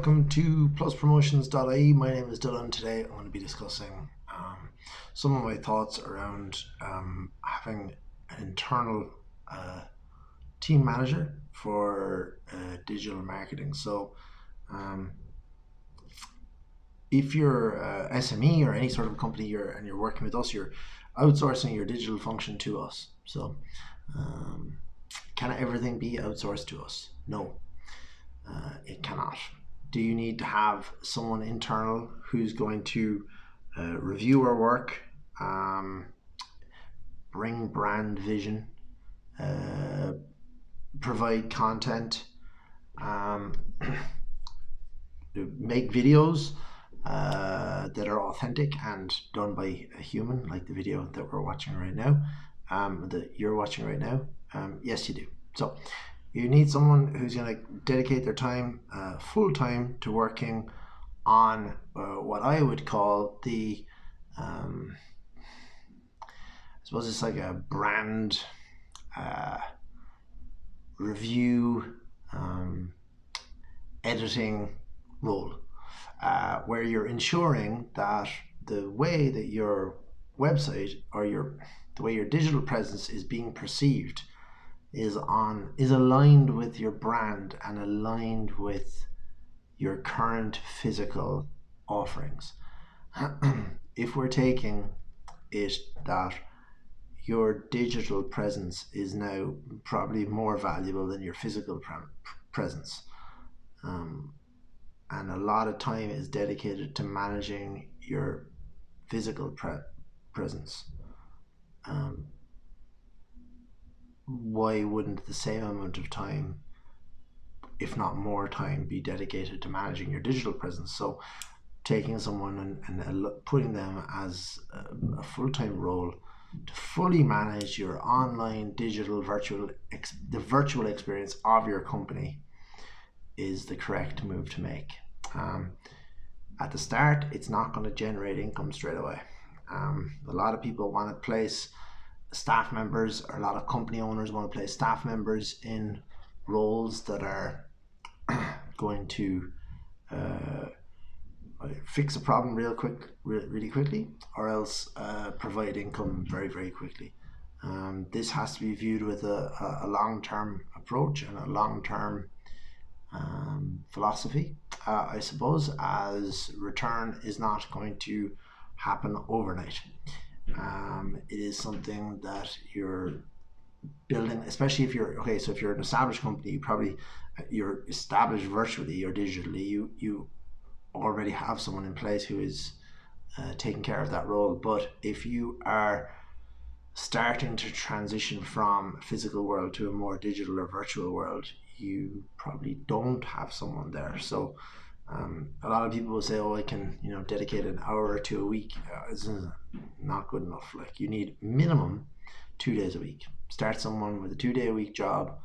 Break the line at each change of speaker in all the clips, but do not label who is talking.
welcome to pluspromotions.ie. My name is Dylan. Today I'm going to be discussing some of my thoughts around having an internal team manager for digital marketing. So if you're a SME or any sort of company and you're working with us, you're outsourcing your digital function to us. So can everything be outsourced to us? No, it cannot. Do you need to have someone internal who's going to review our work, bring brand vision, provide content, make videos that are authentic and done by a human, like the video that we're watching right now, that you're watching right now? Yes, you do. So you need someone who's going to dedicate their time full time to working on what I would call the I suppose it's like a brand review editing role, where you're ensuring that the way that your website or the way your digital presence is being perceived is aligned with your brand and aligned with your current physical offerings. If we're taking it that your digital presence is now probably more valuable than your physical presence, and a lot of time is dedicated to managing your physical presence, why wouldn't the same amount of time, if not more time, be dedicated to managing your digital presence? So taking someone and putting them as a full-time role to fully manage your online digital the virtual experience of your company is the correct move to make. At the start, it's not going to generate income straight away. A lot of people want to place staff members, or a lot of company owners want to place staff members in roles that are going to fix a problem really quickly, or else provide income very, very quickly. This has to be viewed with a long-term approach and a long-term philosophy, I suppose, as return is not going to happen overnight. It is something that you're building, especially if you're so if you're an established company, you're established virtually or digitally, you already have someone in place who is taking care of that role. But if you are starting to transition from a physical world to a more digital or virtual world, you probably don't have someone there. So a lot of people will say, oh, I can dedicate an hour or two a week. This is not good enough. Like, you need minimum 2 days a week. Start someone with a 2-day-a-week job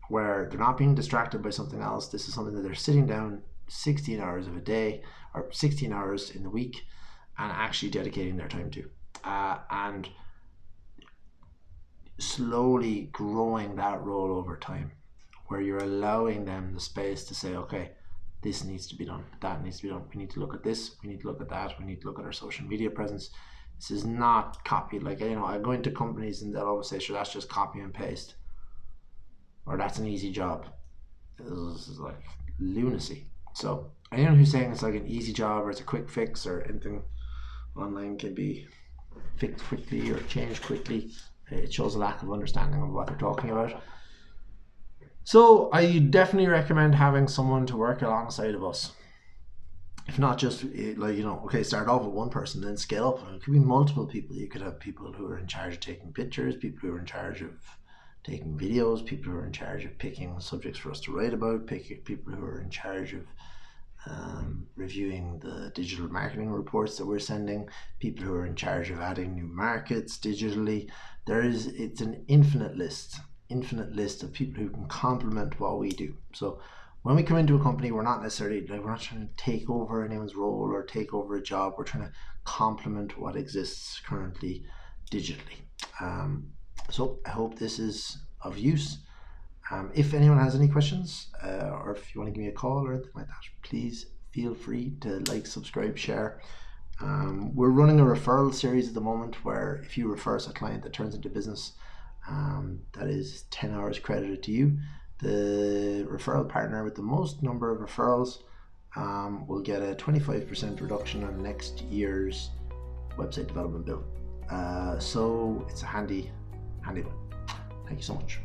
where they're not being distracted by something else. This is something that they're sitting down 16 hours of a day or 16 hours in the week and actually dedicating their time to, and slowly growing that role over time, where you're allowing them the space to say, okay, this needs to be done, that needs to be done, we need to look at this, we need to look at that, we need to look at our social media presence. This is not copied. Like, I go into companies and they'll always say, sure, that's just copy and paste, or that's an easy job. This is like lunacy. So anyone who's saying it's like an easy job or it's a quick fix or anything online can be fixed quickly or changed quickly, it shows a lack of understanding of what they're talking about. So I definitely recommend having someone to work alongside of us. If not just start off with one person, then scale up. It could be multiple people. You could have people who are in charge of taking pictures, people who are in charge of taking videos, people who are in charge of picking subjects for us to write about, people who are in charge of reviewing the digital marketing reports that we're sending, people who are in charge of adding new markets digitally. It's an infinite list of people who can complement what we do. So when we come into a company, we're not necessarily we're not trying to take over anyone's role or take over a job. We're trying to complement what exists currently digitally. So I hope this is of use, If anyone has any questions, or if you want to give me a call or anything like that, please feel free to like, subscribe, share. We're running a referral series at the moment where if you refer us a client that turns into business, that is 10 hours credited to you. The referral partner with the most number of referrals will get a 25% reduction on next year's website development bill. So it's a handy one. Thank you so much.